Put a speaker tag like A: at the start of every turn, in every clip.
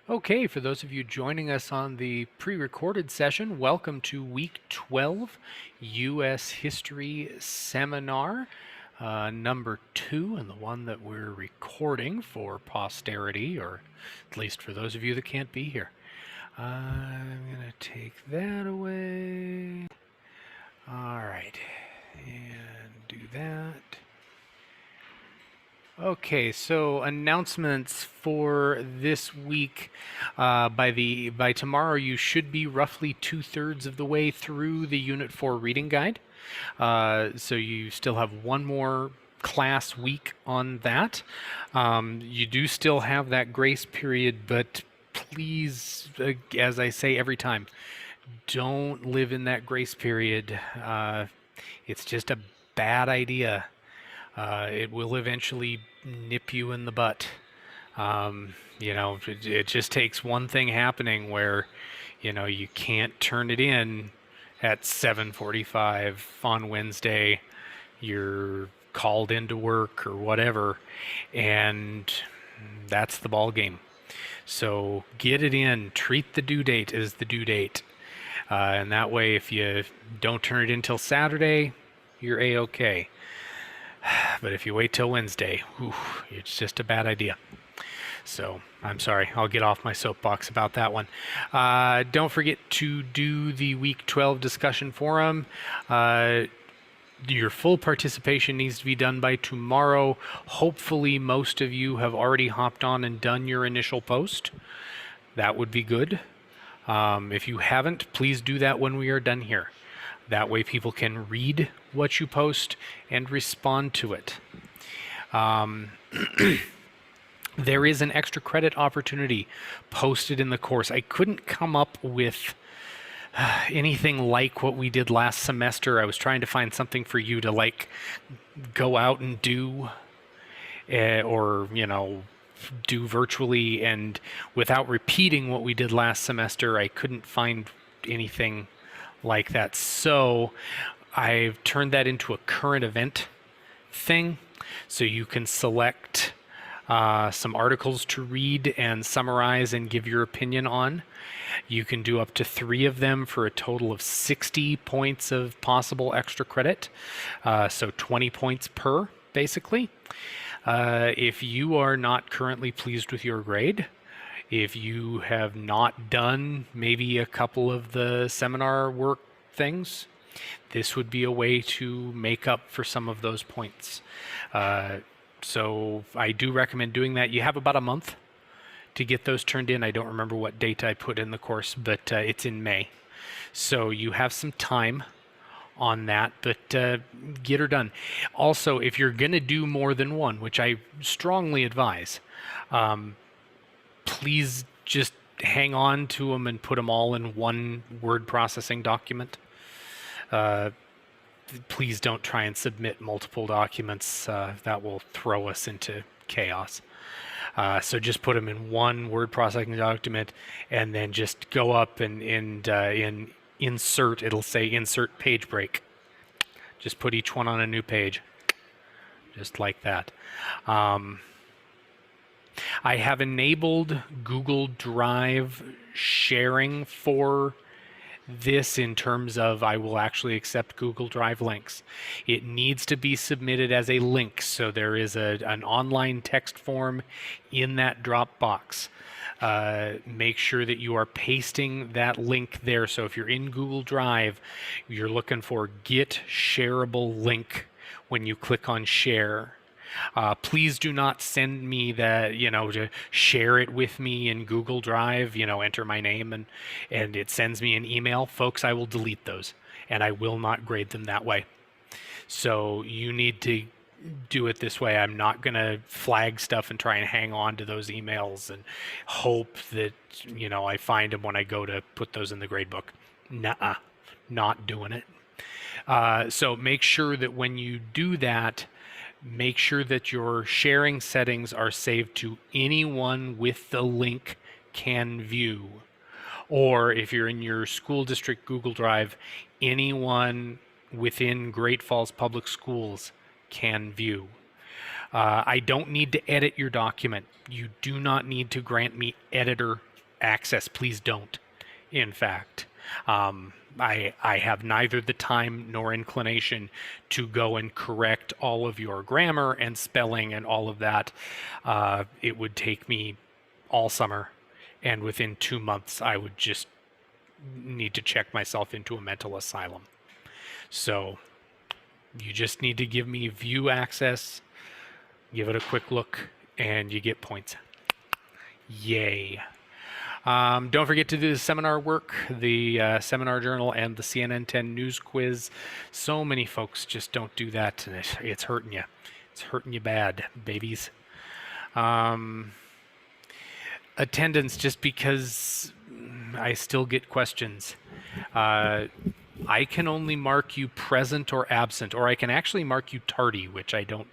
A: Okay, for those of you joining us on the pre-recorded session, welcome to week 12 U.S. History Seminar, number 2, and the one that we're recording for posterity, or at least for those of you that can't be here. I'm going to take that away. All right, and do that. Okay, so announcements for this week. By tomorrow, you should be roughly 2/3 of the way through the Unit 4 reading guide. So you still have one more class week on that. You do still have that grace period, but please, as I say every time, don't live in that grace period. It's just a bad idea. It will eventually nip you in the butt. It just takes one thing happening where, you can't turn it in at 7:45 on Wednesday. You're called into work or whatever, and that's the ball game. So get it in. Treat the due date as the due date. And that way, if you don't turn it in till Saturday, you're A-okay. But if you wait till Wednesday, it's just a bad idea. So I'm sorry, I'll get off my soapbox about that one. Don't forget to do the Week 12 discussion forum. Your full participation needs to be done by tomorrow. Hopefully most of you have already hopped on and done your initial post. That would be good. If you haven't, please do that when we are done here. That way people can read what you post and respond to it. There is an extra credit opportunity posted in the course. I couldn't come up with anything like what we did last semester. I was trying to find something for you to go out and do, or do virtually, and without repeating what we did last semester, I couldn't find anything like that. So I've turned that into a current event thing. So you can select some articles to read and summarize and give your opinion on. You can do up to 3 of them for a total of 60 points of possible extra credit. So 20 points per, basically. If you are not currently pleased with your grade, if you have not done maybe a couple of the seminar work things, this would be a way to make up for some of those points. So I do recommend doing that. You have about a month to get those turned in. I don't remember what date I put in the course, but it's in May. So you have some time on that, but get her done. Also, if you're going to do more than one, which I strongly advise, please just hang on to them and put them all in one word processing document. Please don't try and submit multiple documents. That will throw us into chaos. So just put them in one word processing document, and then just go up and in insert, it'll say insert page break. Just put each one on a new page, just like that. I have enabled Google Drive sharing for this in terms of I will actually accept Google Drive links. It needs to be submitted as a link, so there is an online text form in that Dropbox. Make sure that you are pasting that link there. So if you're in Google Drive, you're looking for Get Shareable Link when you click on Share. Please do not send me that, to share it with me in Google Drive, enter my name and it sends me an email. Folks, I will delete those and I will not grade them that way. So you need to do it this way. I'm not going to flag stuff and try and hang on to those emails and hope that, I find them when I go to put those in the gradebook. Nuh-uh, not doing it. So make sure that when you do that, make sure that your sharing settings are saved to anyone with the link can view. Or if you're in your school district Google Drive, anyone within Great Falls Public Schools can view. I don't need to edit your document. You do not need to grant me editor access. Please don't. In fact, I have neither the time nor inclination to go and correct all of your grammar and spelling and all of that. It would take me all summer, and within 2 months, I would just need to check myself into a mental asylum. So you just need to give me view access, give it a quick look, and you get points. Yay. Don't forget to do the seminar work, the seminar journal, and the CNN 10 news quiz. So many folks just don't do that, and it's hurting you. It's hurting you bad, babies. Attendance, just because I still get questions. I can only mark you present or absent, or I can actually mark you tardy, which I don't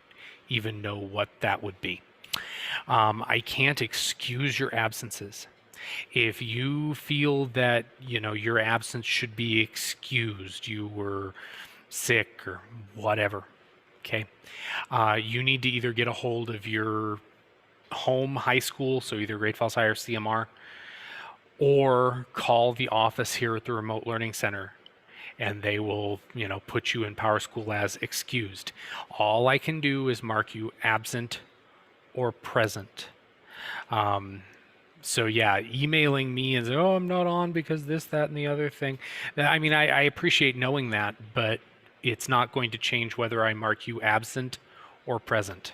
A: even know what that would be. I can't excuse your absences. If you feel that, your absence should be excused, you were sick or whatever, okay, you need to either get a hold of your home high school, so either Great Falls High or CMR, or call the office here at the Remote Learning Center, and they will, put you in Power School as excused. All I can do is mark you absent or present. So yeah, emailing me and say, oh, I'm not on because this, that, and the other thing. I mean, I appreciate knowing that, but it's not going to change whether I mark you absent or present,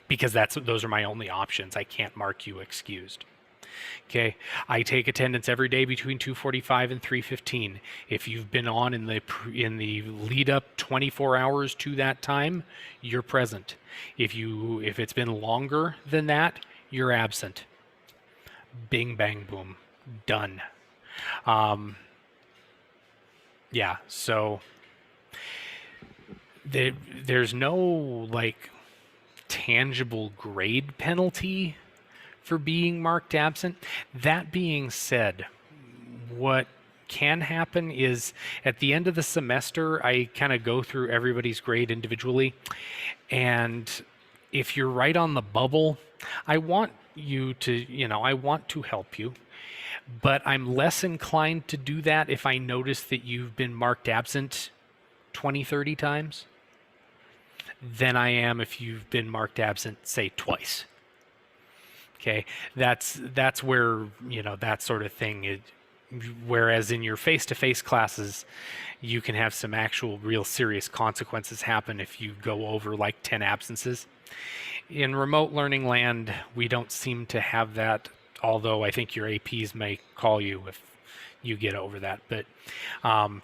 A: because those are my only options. I can't mark you excused. Okay, I take attendance every day between 2:45 and 3:15. If you've been on in the lead up 24 hours to that time, you're present. If it's been longer than that, you're absent. Bing, bang, boom, done. Yeah, so there's no tangible grade penalty for being marked absent. That being said, what can happen is at the end of the semester, I kind of go through everybody's grade individually, and if you're right on the bubble, I want you to, I want to help you, but I'm less inclined to do that if I notice that you've been marked absent 20, 30 times than I am if you've been marked absent, say, twice. Okay, that's where, that sort of thing. Whereas in your face-to-face classes, you can have some actual real serious consequences happen if you go over 10 absences. In remote learning land, we don't seem to have that, although I think your APs may call you if you get over that. But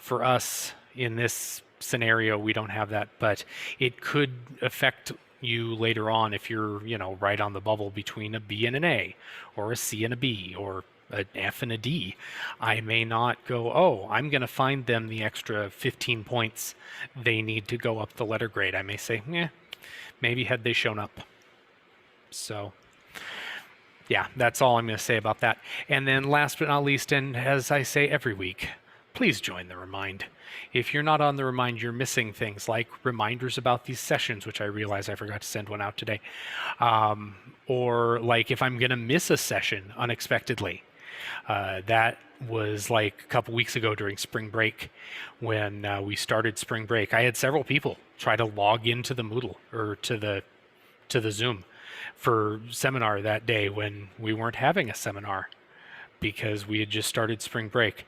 A: for us, in this scenario, we don't have that, but it could affect you later on if you're, right on the bubble between a B and an A, or a C and a B, or an F and a D. I may not go, oh, I'm going to find them the extra 15 points they need to go up the letter grade. I may say, maybe had they shown up. So yeah, that's all I'm going to say about that. And then last but not least, and as I say every week, please join the Remind. If you're not on the Remind, you're missing things like reminders about these sessions, which I realize I forgot to send one out today. Or if I'm going to miss a session unexpectedly. That was a couple weeks ago during spring break when we started spring break. I had several people try to log into the Moodle or to the Zoom for seminar that day when we weren't having a seminar because we had just started spring break.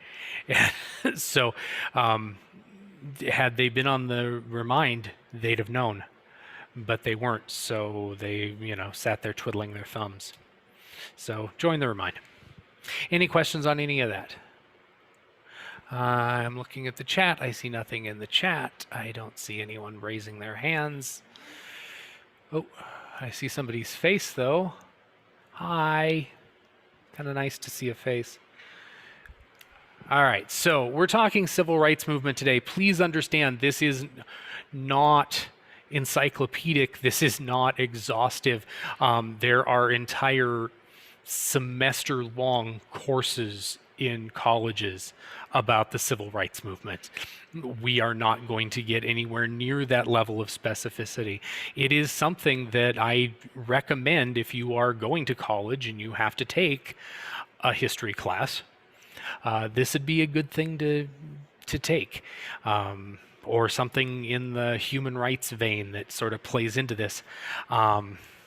A: So had they been on the Remind, they'd have known, but they weren't. So they, sat there twiddling their thumbs. So join the Remind. Any questions on any of that? I'm looking at the chat. I see nothing in the chat. I don't see anyone raising their hands. Oh, I see somebody's face though. Hi. Kind of nice to see a face. All right, so we're talking civil rights movement today. Please understand this is not encyclopedic. This is not exhaustive. There are entire semester-long courses in colleges about the civil rights movement. We are not going to get anywhere near that level of specificity. It is something that I recommend if you are going to college and you have to take a history class. This would be a good thing to take. Or something in the human rights vein that sort of plays into this.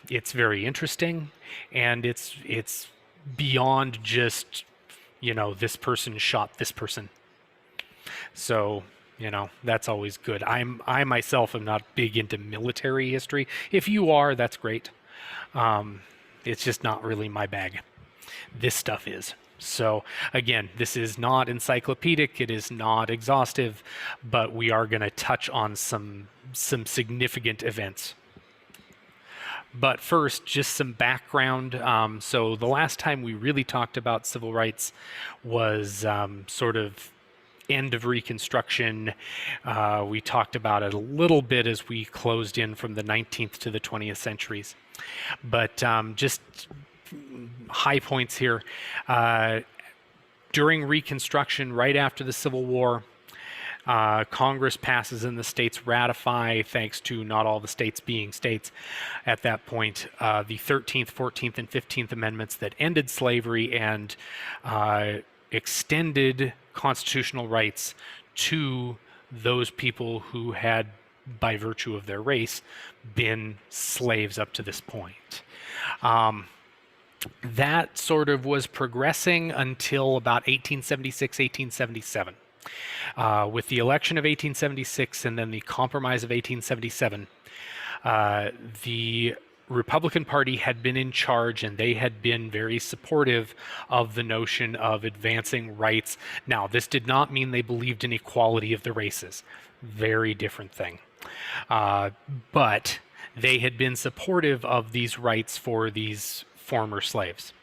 A: It's very interesting, and it's beyond just, this person shot this person. So, that's always good. I myself am not big into military history. If you are, that's great. It's just not really my bag. This stuff is. So again, this is not encyclopedic, it is not exhaustive, but we are going to touch on some significant events. But first, just some background. So the last time we really talked about civil rights was sort of end of Reconstruction. We talked about it a little bit as we closed in from the 19th to the 20th centuries. But just high points here. During Reconstruction, right after the Civil War, Congress passes and the states ratify, thanks to not all the states being states at that point, the 13th, 14th, and 15th Amendments that ended slavery and extended constitutional rights to those people who had, by virtue of their race, been slaves up to this point. That sort of was progressing until about 1876, 1877. With the election of 1876 and then the Compromise of 1877, the Republican Party had been in charge and they had been very supportive of the notion of advancing rights. Now, this did not mean they believed in equality of the races. Very different thing. But they had been supportive of these rights for these former slaves.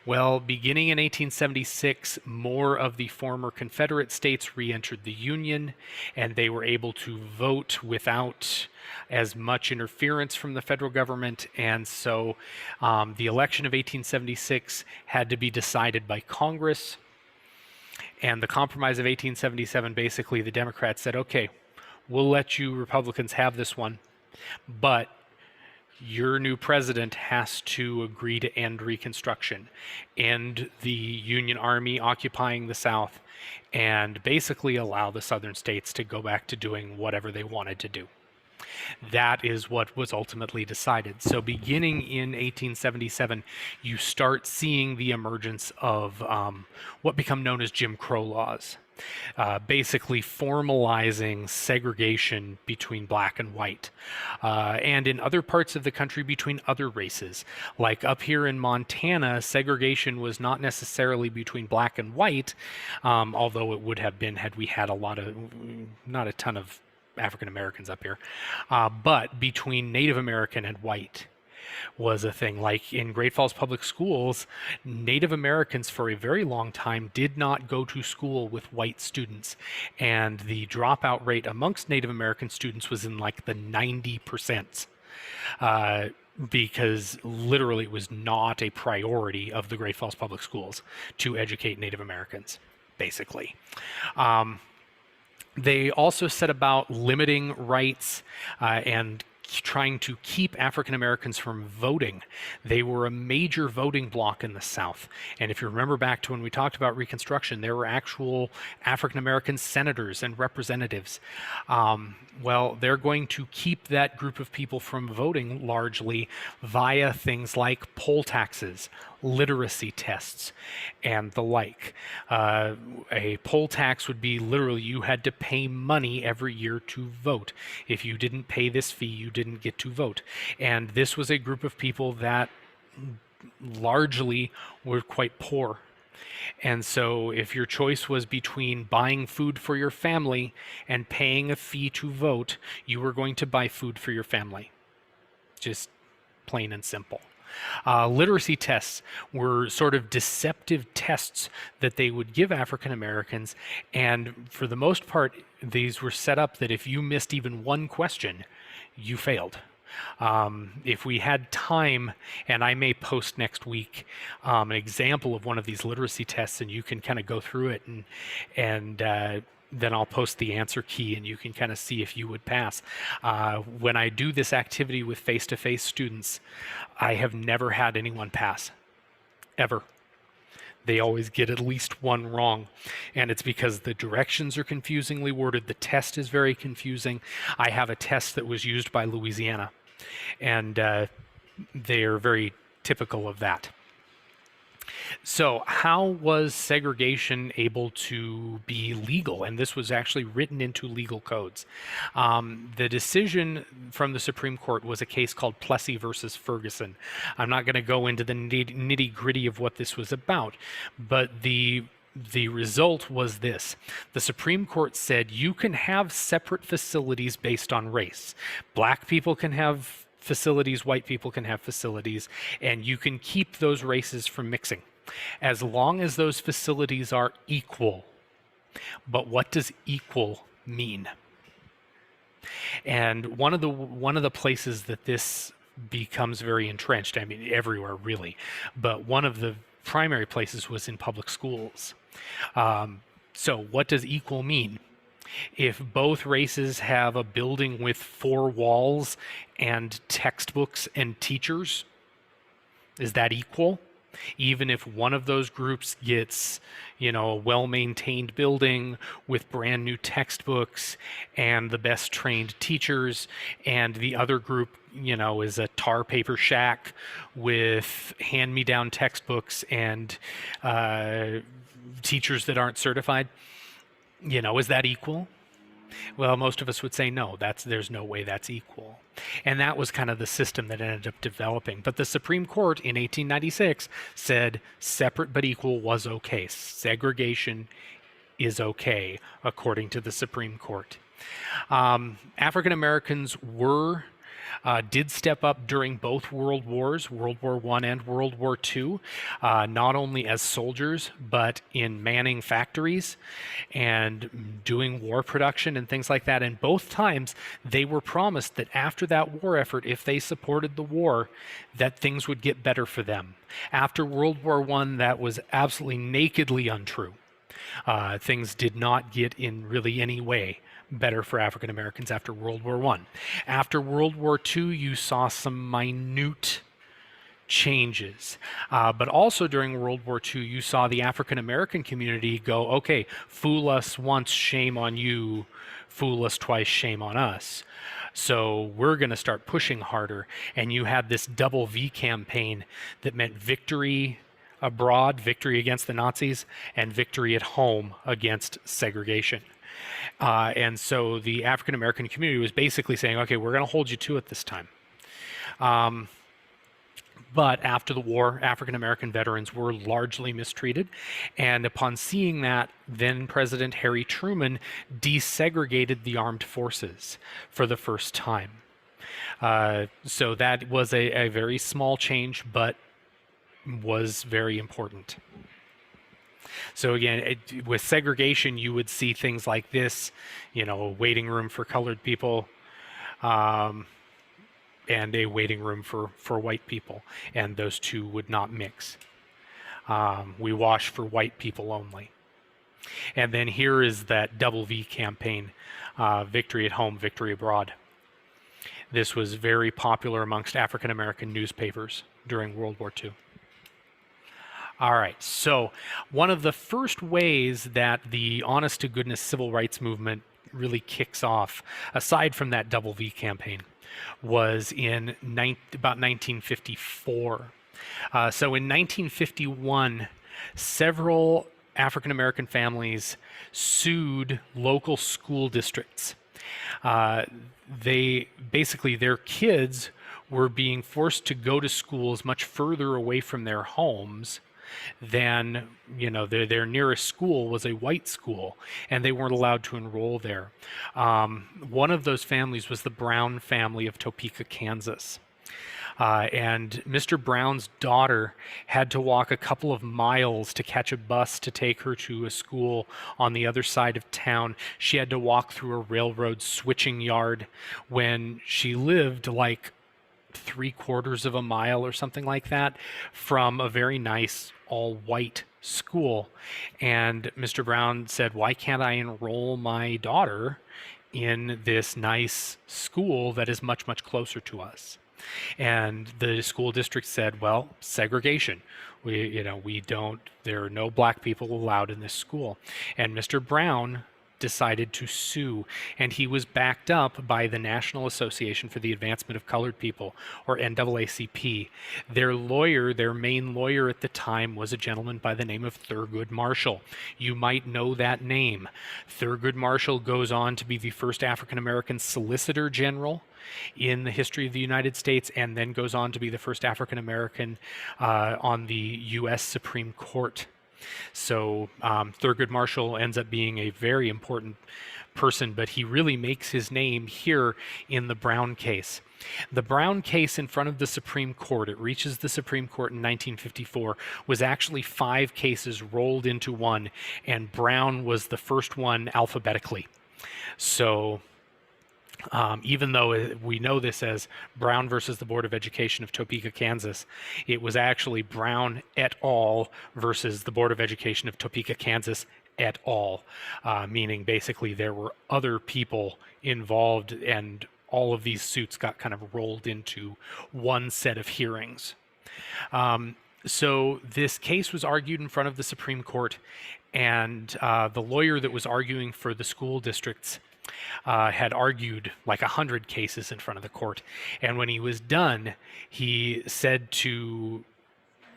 A: Well, beginning in 1876, more of the former Confederate states re-entered the Union, and they were able to vote without as much interference from the federal government, and so the election of 1876 had to be decided by Congress, and the Compromise of 1877, basically the Democrats said, okay, we'll let you Republicans have this one, but your new president has to agree to end Reconstruction, end the Union Army occupying the South, and basically allow the Southern states to go back to doing whatever they wanted to do. That is what was ultimately decided. So beginning in 1877, you start seeing the emergence of what become known as Jim Crow laws. Basically formalizing segregation between black and white, and in other parts of the country between other races. Like up here in Montana, segregation was not necessarily between black and white, although it would have been had we had not a ton of African Americans up here, but between Native American and white was a thing. Like in Great Falls Public Schools, Native Americans for a very long time did not go to school with white students, and the dropout rate amongst Native American students was in like the 90%, because literally it was not a priority of the Great Falls Public Schools to educate Native Americans, basically. They also set about limiting rights and trying to keep African Americans from voting. They were a major voting bloc in the South. And if you remember back to when we talked about Reconstruction, there were actual African American senators and representatives. Well, they're going to keep that group of people from voting largely via things like poll taxes, literacy tests, and the like. A poll tax would be literally you had to pay money every year to vote. If you didn't pay this fee, you didn't get to vote. And this was a group of people that largely were quite poor. And so if your choice was between buying food for your family and paying a fee to vote, you were going to buy food for your family. Just plain and simple. Literacy tests were sort of deceptive tests that they would give African Americans, and for the most part, these were set up that if you missed even one question, you failed. If we had time, and I may post next week an example of one of these literacy tests, and you can kind of go through it, and then I'll post the answer key, and you can kind of see if you would pass. When I do this activity with face-to-face students, I have never had anyone pass, ever. They always get at least one wrong, and it's because the directions are confusingly worded. The test is very confusing. I have a test that was used by Louisiana, and they are very typical of that. So how was segregation able to be legal? And this was actually written into legal codes. The decision from the Supreme Court was a case called Plessy versus Ferguson. I'm not going to go into the nitty gritty of what this was about, but the result was this. The Supreme Court said you can have separate facilities based on race. Black people can have facilities, white people can have facilities, and you can keep those races from mixing as long as those facilities are equal. But what does equal mean? And one of the places that this becomes very entrenched, I mean everywhere really, but one of the primary places was in public schools. So what does equal mean? If both races have a building with 4 walls and textbooks and teachers, is that equal? Even if one of those groups gets, a well-maintained building with brand new textbooks and the best trained teachers, and the other group, is a tar paper shack with hand-me-down textbooks and teachers that aren't certified, is that equal? Well, most of us would say no, there's no way that's equal. And that was kind of the system that ended up developing. But the Supreme Court in 1896 said separate but equal was okay. Segregation is okay, according to the Supreme Court. African Americans did step up during both World Wars, World War I and World War II, not only as soldiers, but in manning factories and doing war production and things like that. And both times they were promised that after that war effort, if they supported the war, that things would get better for them. After World War I, that was absolutely nakedly untrue. Things did not get in really any way better for African Americans after World War I. After World War II, you saw some minute changes. But also during World War II, you saw the African American community go, okay, fool us once, shame on you, fool us twice, shame on us. So we're going to start pushing harder. And you had this double V campaign that meant victory abroad, victory against the Nazis, and victory at home against segregation. And so the African American community was basically saying, okay, we're going to hold you to it this time. But after the war, African American veterans were largely mistreated. And upon seeing that, then President Harry Truman desegregated the armed forces for the first time. So that was a very small change, but was very important. So again, with segregation, you would see things like this, a waiting room for colored people, and a waiting room for white people, and those two would not mix. We wash for white people only. And then here is that double V campaign, victory at home, victory abroad. This was very popular amongst African American newspapers during World War II. All right, so one of the first ways that the honest-to-goodness civil rights movement really kicks off, aside from that double V campaign, was in about 1954. So in 1951, several African-American families sued local school districts. Their kids were being forced to go to schools much further away from their homes than, their nearest school was a white school, and they weren't allowed to enroll there. One of those families was the Brown family of Topeka, Kansas. And Mr. Brown's daughter had to walk a couple of miles to catch a bus to take her to a school on the other side of town. She had to walk through a railroad switching yard when she lived like 3/4 of a mile or something like that from a very nice all-white school. And Mr. Brown said, why can't I enroll my daughter in this nice school that is much, much closer to us? And the school district said, well, segregation. We don't, there are no black people allowed in this school. And Mr. Brown decided to sue, and he was backed up by the National Association for the Advancement of Colored People, or NAACP. Their lawyer, their main lawyer at the time, was a gentleman by the name of Thurgood Marshall. You might know that name. Thurgood Marshall goes on to be the first African American Solicitor General in the history of the United States, and then goes on to be the first African American on the U.S. Supreme Court. So Thurgood Marshall ends up being a very important person, but he really makes his name here in the Brown case. The Brown case in front of the Supreme Court, it reaches the Supreme Court in 1954, was actually 5 cases rolled into one, and Brown was the first one alphabetically. So even though we know this as Brown versus the Board of Education of Topeka, Kansas, it was actually Brown et al. Versus the Board of Education of Topeka, Kansas et al., meaning basically there were other people involved, and all of these suits got kind of rolled into one set of hearings. So this case was argued in front of the Supreme Court, and the lawyer that was arguing for the school districts had argued like 100 cases in front of the court. And when he was done, he said to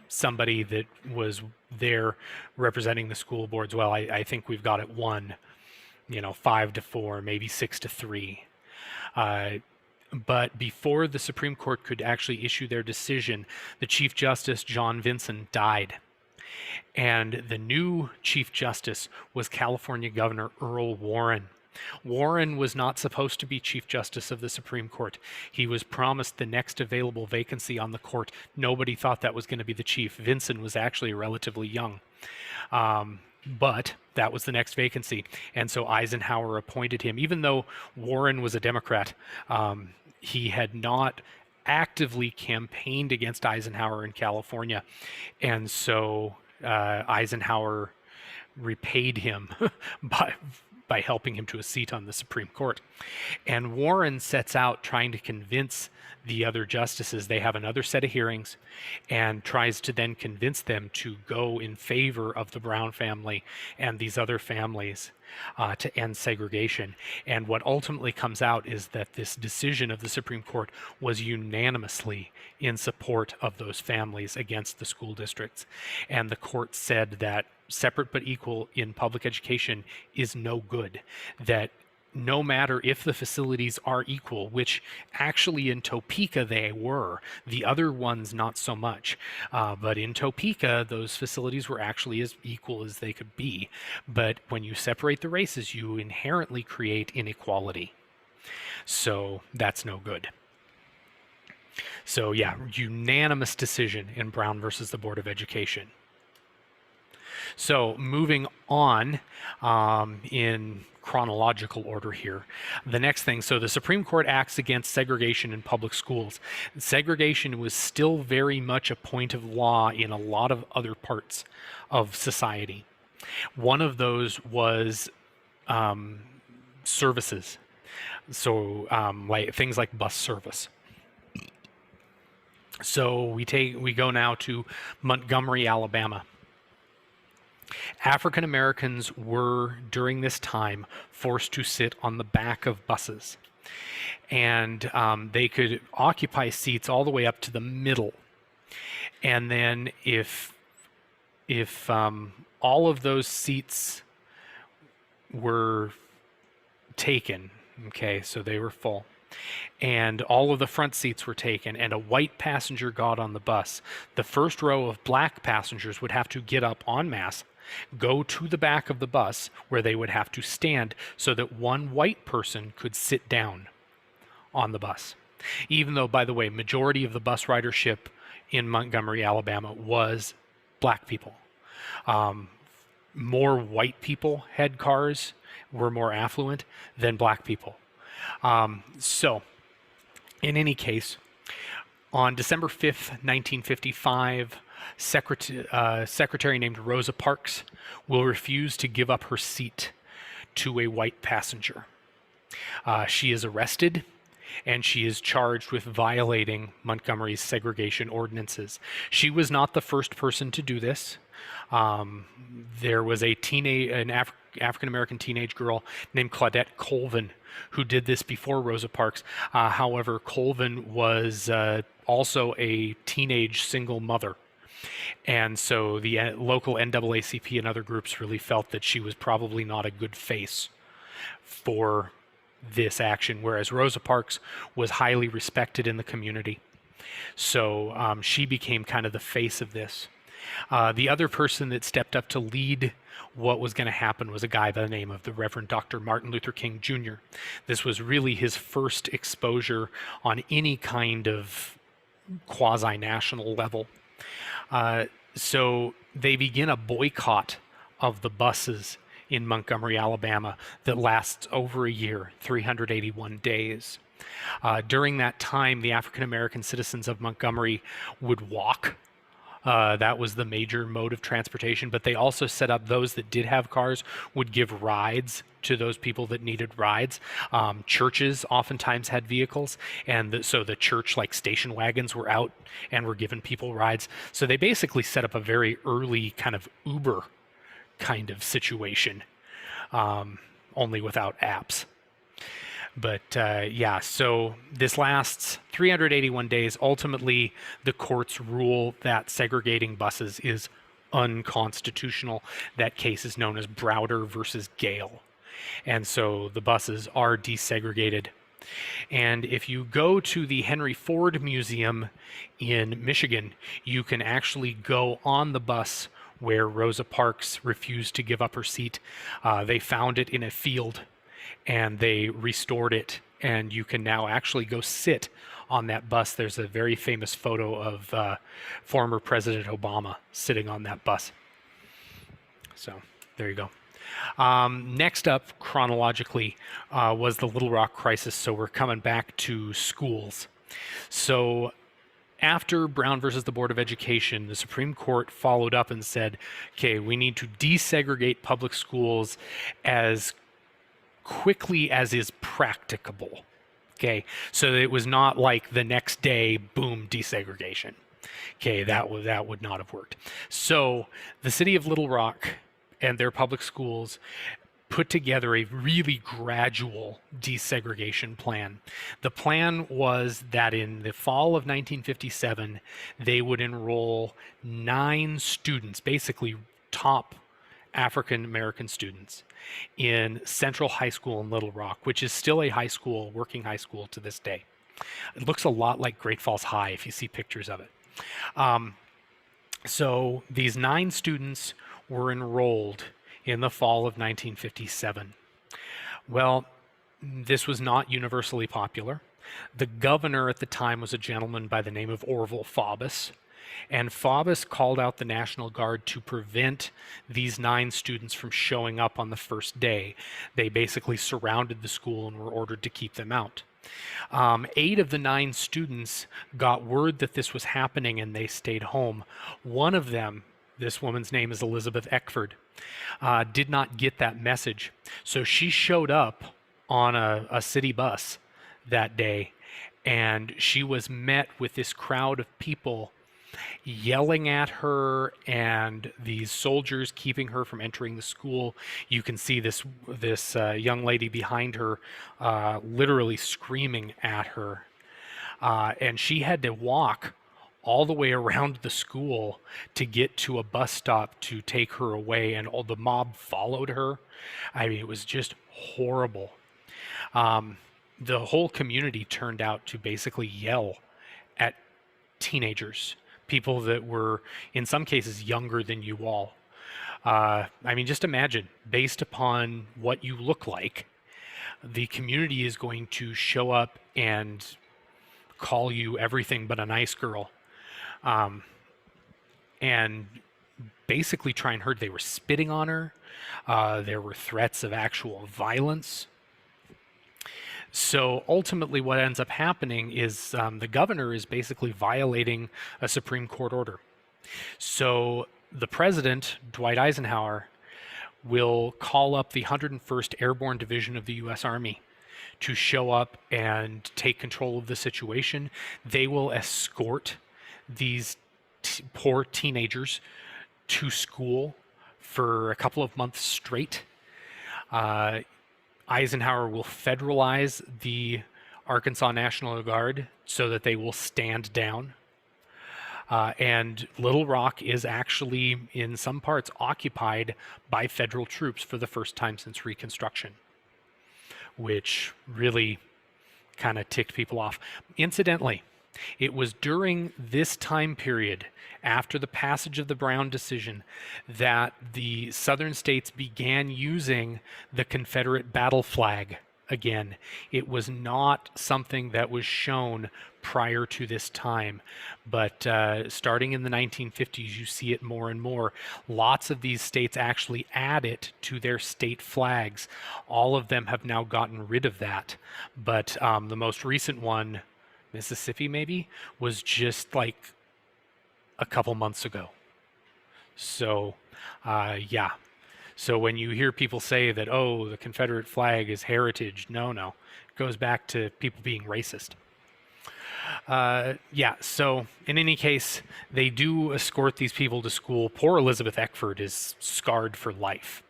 A: somebody that was there representing the school boards, well, I think we've got it won, 5-4, maybe 6-3. But before the Supreme Court could actually issue their decision, the Chief Justice, John Vinson, died. And the new Chief Justice was California Governor Earl Warren. Warren was not supposed to be Chief Justice of the Supreme Court. He was promised the next available vacancy on the court. Nobody thought that was going to be the chief. Vinson was actually relatively young. But that was the next vacancy. And so Eisenhower appointed him. Even though Warren was a Democrat, he had not actively campaigned against Eisenhower in California. And so Eisenhower repaid him by helping him to a seat on the Supreme Court. And Warren sets out trying to convince the other justices. They have another set of hearings, and tries to then convince them to go in favor of the Brown family and these other families to end segregation. And what ultimately comes out is that this decision of the Supreme Court was unanimously in support of those families against the school districts. And the court said that separate but equal in public education is no good, that no matter if the facilities are equal, which actually in Topeka they were, the other ones not so much, but in Topeka those facilities were actually as equal as they could be. But when you separate the races, you inherently create inequality. So that's no good. So yeah, unanimous decision in Brown versus the Board of Education. So moving on in chronological order here. The next thing, so the Supreme Court acts against segregation in public schools. Segregation was still very much a point of law in a lot of other parts of society. One of those was services. So like things like bus service. So we go now to Montgomery, Alabama. African Americans were, during this time, forced to sit on the back of buses. And they could occupy seats all the way up to the middle. And then if all of those seats were taken, okay, so they were full, and all of the front seats were taken, and a white passenger got on the bus, the first row of black passengers would have to get up en masse, go to the back of the bus where they would have to stand so that one white person could sit down on the bus. Even though, by the way, majority of the bus ridership in Montgomery, Alabama was black people. More white people had cars, were more affluent than black people. So in any case, On December 5th, 1955, secretary named Rosa Parks will refuse to give up her seat to a white passenger. She is arrested and she is charged with violating Montgomery's segregation ordinances. She was not the first person to do this. There was an African American teenage girl named Claudette Colvin who did this before Rosa Parks. However, Colvin was also a teenage single mother. And so the local NAACP and other groups really felt that she was probably not a good face for this action, whereas Rosa Parks was highly respected in the community. So she became kind of the face of this. The other person that stepped up to lead what was going to happen was a guy by the name of the Reverend Dr. Martin Luther King Jr. This was really his first exposure on any kind of quasi-national level. So they begin a boycott of the buses in Montgomery, Alabama, that lasts over a year, 381 days. During that time, the African American citizens of Montgomery would walk. That was the major mode of transportation, but they also set up those that did have cars would give rides to those people that needed rides. Churches oftentimes had vehicles, and so the church, like station wagons, were out and were giving people rides. So they basically set up a very early kind of Uber kind of situation, only without apps. But yeah, so this lasts 381 days. Ultimately, the courts rule that segregating buses is unconstitutional. That case is known as Browder versus Gale. And so the buses are desegregated. And if you go to the Henry Ford Museum in Michigan, you can actually go on the bus where Rosa Parks refused to give up her seat. They found it in a field and they restored it, and you can now actually go sit on that bus. There's a very famous photo of former President Obama sitting on that bus. So there you go. Next up, chronologically, was the Little Rock crisis. So we're coming back to schools. So after Brown versus the Board of Education, the Supreme Court followed up and said, okay, we need to desegregate public schools as quickly as is practicable. Okay, so it was not like the next day, boom, desegregation. Okay, that would not have worked. So the city of Little Rock and their public schools put together a really gradual desegregation plan. The plan was that in the fall of 1957, they would enroll 9 students, basically top African American students, in Central High School in Little Rock, which is still a high school, working high school to this day. It looks a lot like Great Falls High if you see pictures of it. So these 9 students were enrolled in the fall of 1957. Well, this was not universally popular. The governor at the time was a gentleman by the name of Orville Faubus, and Faubus called out the National Guard to prevent these 9 students from showing up on the first day. They basically surrounded the school and were ordered to keep them out. 8 of the 9 students got word that this was happening and they stayed home. One of them, this woman's name is Elizabeth Eckford, did not get that message. So she showed up on a city bus that day, and she was met with this crowd of people yelling at her and these soldiers keeping her from entering the school. You can see this young lady behind her literally screaming at her. And she had to walk all the way around the school to get to a bus stop to take her away, and all the mob followed her. I mean, it was just horrible. The whole community turned out to basically yell at teenagers, people that were in some cases younger than you all. I mean, just imagine, based upon what you look like, the community is going to show up and call you everything but a nice girl. And basically try and hurt. They were spitting on her. There were threats of actual violence. So ultimately, what ends up happening is the governor is basically violating a Supreme Court order. So the president, Dwight Eisenhower, will call up the 101st Airborne Division of the U.S. Army to show up and take control of the situation. They will escort these poor teenagers to school for a couple of months straight. Uh, Eisenhower will federalize the Arkansas National Guard so that they will stand down. And Little Rock is actually, in some parts, occupied by federal troops for the first time since Reconstruction, which really kind of ticked people off. Incidentally, it was during this time period, after the passage of the Brown decision, that the southern states began using the Confederate battle flag again. It was not something that was shown prior to this time, but starting in the 1950s, you see it more and more. Lots of these states actually add it to their state flags. All of them have now gotten rid of that, but the most recent one, Mississippi maybe, was just like a couple months ago. So, yeah. So when you hear people say that, oh, the Confederate flag is heritage, no, it goes back to people being racist. Yeah, so in any case, they do escort these people to school. Poor Elizabeth Eckford is scarred for life,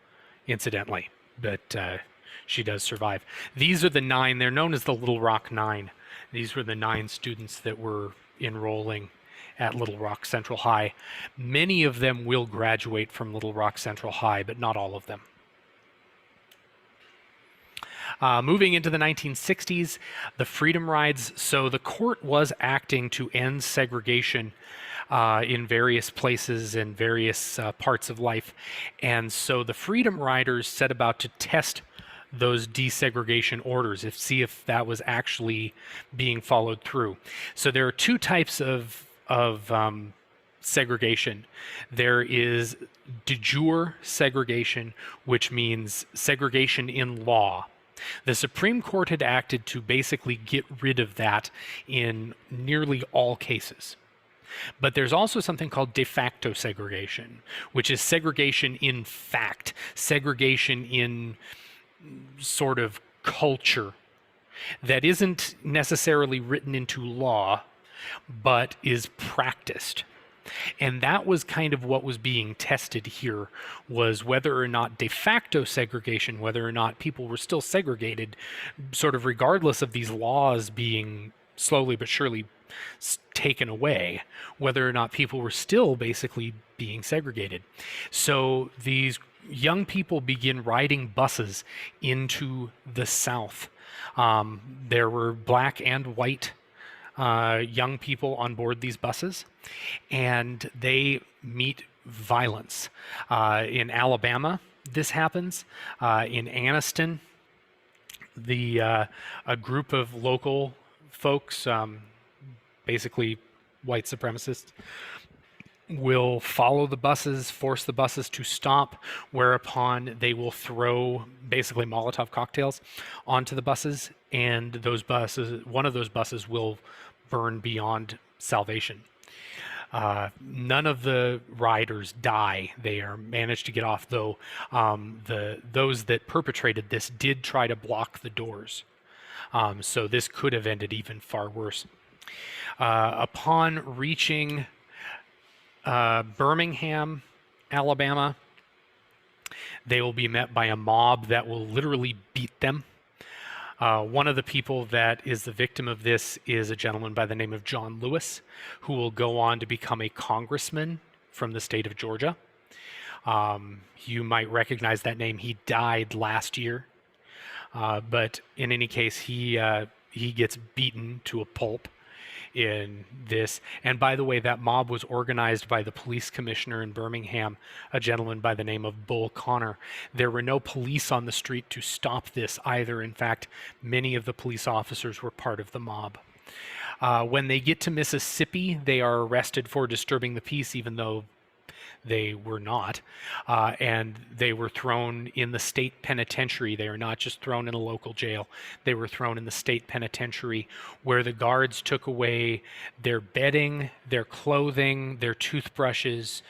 A: incidentally, but she does survive. These are the 9. They're known as the Little Rock 9. These were the 9 students that were enrolling at Little Rock Central High. Many of them will graduate from Little Rock Central High, but not all of them. Moving into the 1960s, the Freedom Rides. So the court was acting to end segregation in various places and various parts of life. And so the Freedom Riders set about to test those desegregation orders, see if that was actually being followed through. So there are 2 types of segregation. There is de jure segregation, which means segregation in law. The Supreme Court had acted to basically get rid of that in nearly all cases. But there's also something called de facto segregation, which is segregation in fact, segregation in sort of culture that isn't necessarily written into law, but is practiced. And that was kind of what was being tested here, was whether or not de facto segregation, whether or not people were still segregated, sort of regardless of these laws being slowly but surely taken away, whether or not people were still basically being segregated. So these young people begin riding buses into the South. There were black and white young people on board these buses, and they meet violence. In Alabama, this happens. In Anniston, a group of local folks, basically white supremacists, will follow the buses, force the buses to stop, whereupon they will throw basically Molotov cocktails onto the buses, and one of those buses will burn beyond salvation. None of the riders die. They are managed to get off, though those that perpetrated this did try to block the doors. So this could have ended even far worse. Upon reaching Birmingham, Alabama, they will be met by a mob that will literally beat them. One of the people that is the victim of this is a gentleman by the name of John Lewis, who will go on to become a congressman from the state of Georgia. You might recognize that name. He died last year. But in any case, he gets beaten to a pulp in this. And by the way, that mob was organized by the police commissioner in Birmingham, a gentleman by the name of Bull Connor. There were no police on the street to stop this either. In fact, many of the police officers were part of the mob. When they get to Mississippi, they are arrested for disturbing the peace, even though They were not, and they were thrown in the state penitentiary. They are not just thrown in a local jail. They were thrown in the state penitentiary, where the guards took away their bedding, their clothing, their toothbrushes,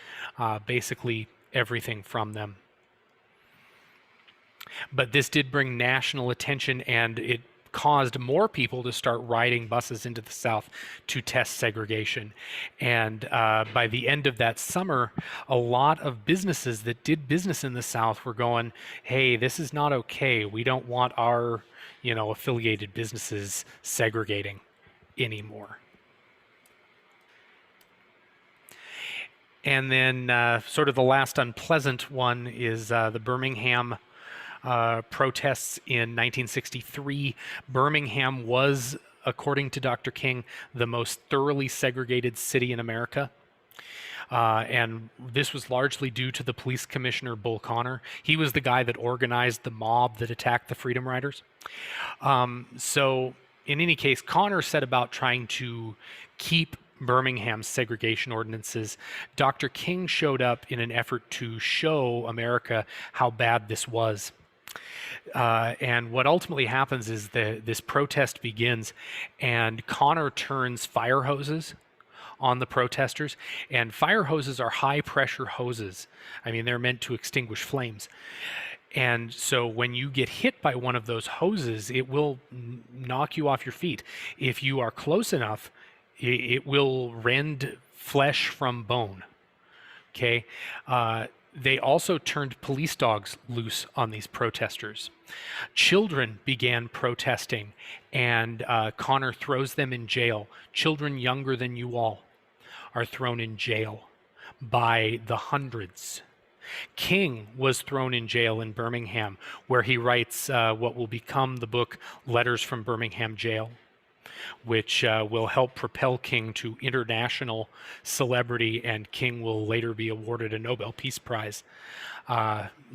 A: basically everything from them. But this did bring national attention, and it caused more people to start riding buses into the South to test segregation. And by the end of that summer, a lot of businesses that did business in the South were going, hey, this is not okay. We don't want our, affiliated businesses segregating anymore. And then sort of the last unpleasant one is the Birmingham protests in 1963. Birmingham was, according to Dr. King, the most thoroughly segregated city in America. And this was largely due to the police commissioner, Bull Connor. He was the guy that organized the mob that attacked the Freedom Riders. So in any case, Connor set about trying to keep Birmingham's segregation ordinances. Dr. King showed up in an effort to show America how bad this was. And what ultimately happens is this protest begins, and Connor turns fire hoses on the protesters. And fire hoses are high pressure hoses. I mean, they're meant to extinguish flames. And so when you get hit by one of those hoses, it will knock you off your feet. If you are close enough, it will rend flesh from bone. Okay? They also turned police dogs loose on these protesters. Children began protesting, and Connor throws them in jail. Children younger than you all are thrown in jail by the hundreds. King was thrown in jail in Birmingham, where he writes what will become the book Letters from Birmingham Jail, which will help propel King to international celebrity, and King will later be awarded a Nobel Peace Prize,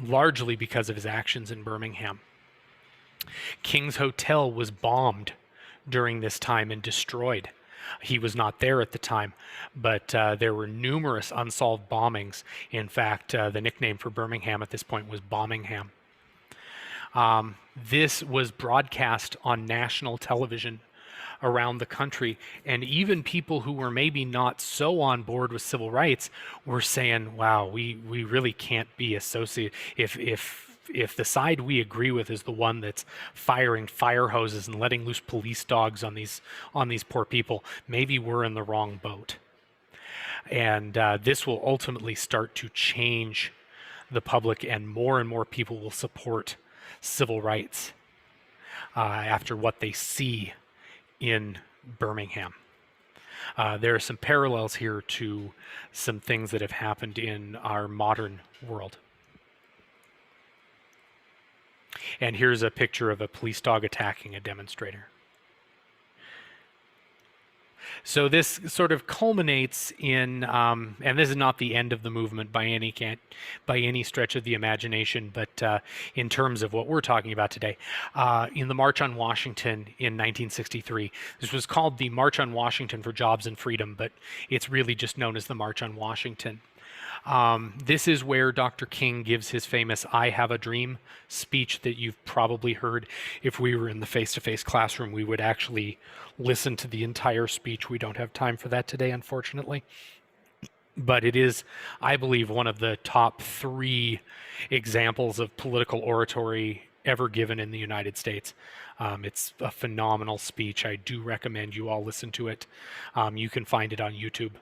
A: largely because of his actions in Birmingham. King's hotel was bombed during this time and destroyed. He was not there at the time, but there were numerous unsolved bombings. In fact, the nickname for Birmingham at this point was Bombingham. This was broadcast on national television around the country, and even people who were maybe not so on board with civil rights were saying, wow, we really can't be associated. If the side we agree with is the one that's firing fire hoses and letting loose police dogs on these poor people, maybe we're in the wrong boat. And this will ultimately start to change the public, and more people will support civil rights after what they see in Birmingham. There are some parallels here to some things that have happened in our modern world. And here's a picture of a police dog attacking a demonstrator. So this sort of culminates in, and this is not the end of the movement by any stretch of the imagination, but in terms of what we're talking about today, in the March on Washington in 1963. This was called the March on Washington for Jobs and Freedom, but it's really just known as the March on Washington. This is where Dr. King gives his famous "I Have a Dream" speech that you've probably heard. If we were in the face-to-face classroom, we would actually listen to the entire speech. We don't have time for that today, unfortunately. But it is, I believe, one of the top 3 examples of political oratory ever given in the United States. It's a phenomenal speech. I do recommend you all listen to it. You can find it on YouTube.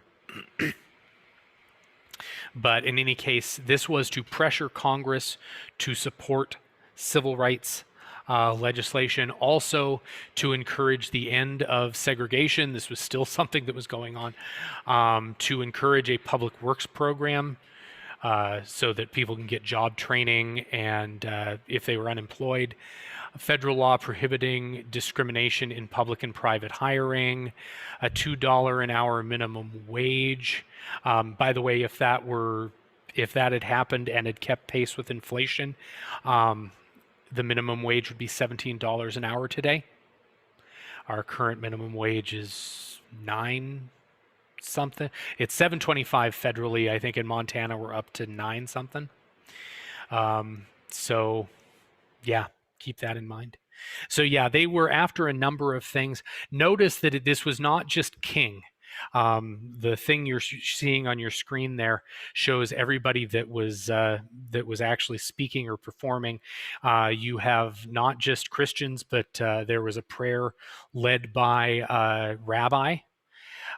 A: But in any case, this was to pressure Congress to support civil rights legislation, also to encourage the end of segregation. This was still something that was going on, to encourage a public works program so that people can get job training, and if they were unemployed, federal law prohibiting discrimination in public and private hiring, a $2 an hour minimum wage. By the way, if that had happened and had kept pace with inflation, the minimum wage would be $17 an hour today. Our current minimum wage is $9 something. It's 725 federally. I think in Montana we're up to 9 something. So yeah, keep that in mind. So yeah, they were after a number of things. Notice that this was not just King. The thing you're seeing on your screen there shows everybody that was actually speaking or performing. You have not just Christians, but there was a prayer led by a rabbi.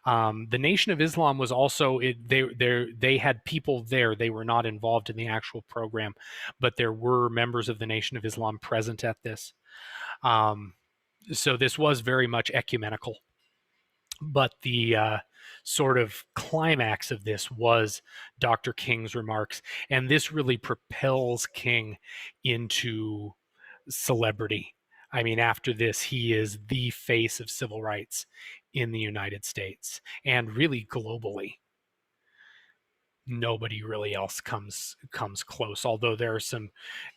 A: The Nation of Islam was also they had people there. They were not involved in the actual program, but there were members of the Nation of Islam present at this. Um, so this was very much ecumenical. But the sort of climax of this was Dr. King's remarks, and this really propels King into celebrity. I mean, after this, he is the face of civil rights in the United States and really globally. Nobody really else comes close. Although there are some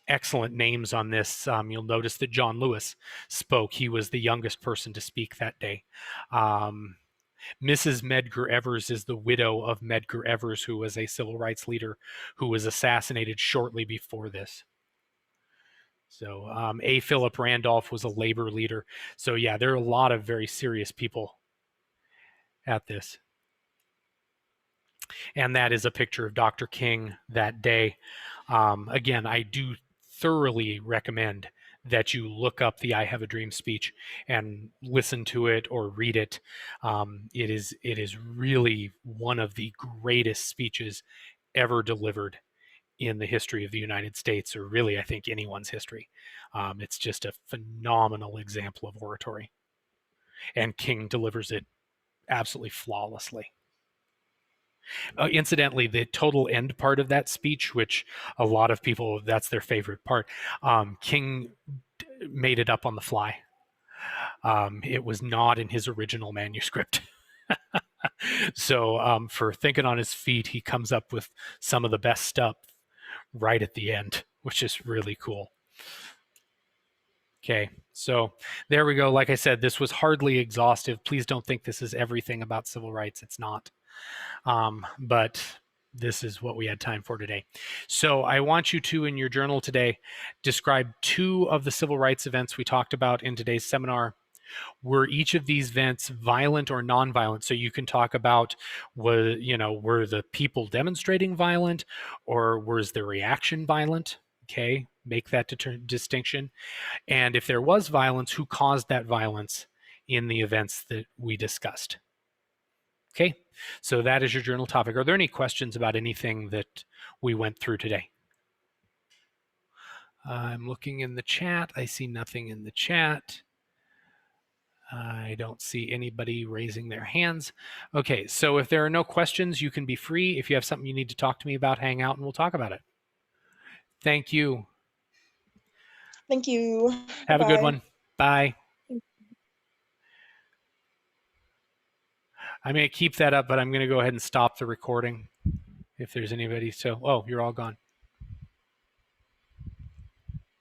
A: excellent names on this. You'll notice that John Lewis spoke. He was the youngest person to speak that day. Mrs. Medgar Evers is the widow of Medgar Evers, who was a civil rights leader who was assassinated shortly before this. So A. Philip Randolph was a labor leader. So yeah, there are a lot of very serious people at this. And that is a picture of Dr. King that day. Again, I do thoroughly recommend that you look up the I Have a Dream speech and listen to it or read it. It is really one of the greatest speeches ever delivered in the history of the United States, or really, I think, anyone's history. It's just a phenomenal example of oratory. And King delivers it absolutely flawlessly. Incidentally, the total end part of that speech, which a lot of people, that's their favorite part, King made it up on the fly. It was not in his original manuscript. So for thinking on his feet, he comes up with some of the best stuff right at the end, which is really cool. Okay, so there we go. Like I said, this was hardly exhaustive. Please don't think this is everything about civil rights. It's not. But this is what we had time for today. So I want you to, in your journal today, describe 2 of the civil rights events we talked about in today's seminar. Were each of these events violent or nonviolent? So you can talk about, were the people demonstrating violent, or was the reaction violent? Okay, make that distinction. And if there was violence, who caused that violence in the events that we discussed? Okay, so that is your journal topic. Are there any questions about anything that we went through today? I'm looking in the chat. I see nothing in the chat. I don't see anybody raising their hands. Okay, so if there are no questions, you can be free. If you have something you need to talk to me about, hang out and we'll talk about it. Thank you.
B: Thank you.
A: Have a good one. Bye. I'm going to keep that up, but I'm going to go ahead and stop the recording if there's anybody. So, oh, you're all gone.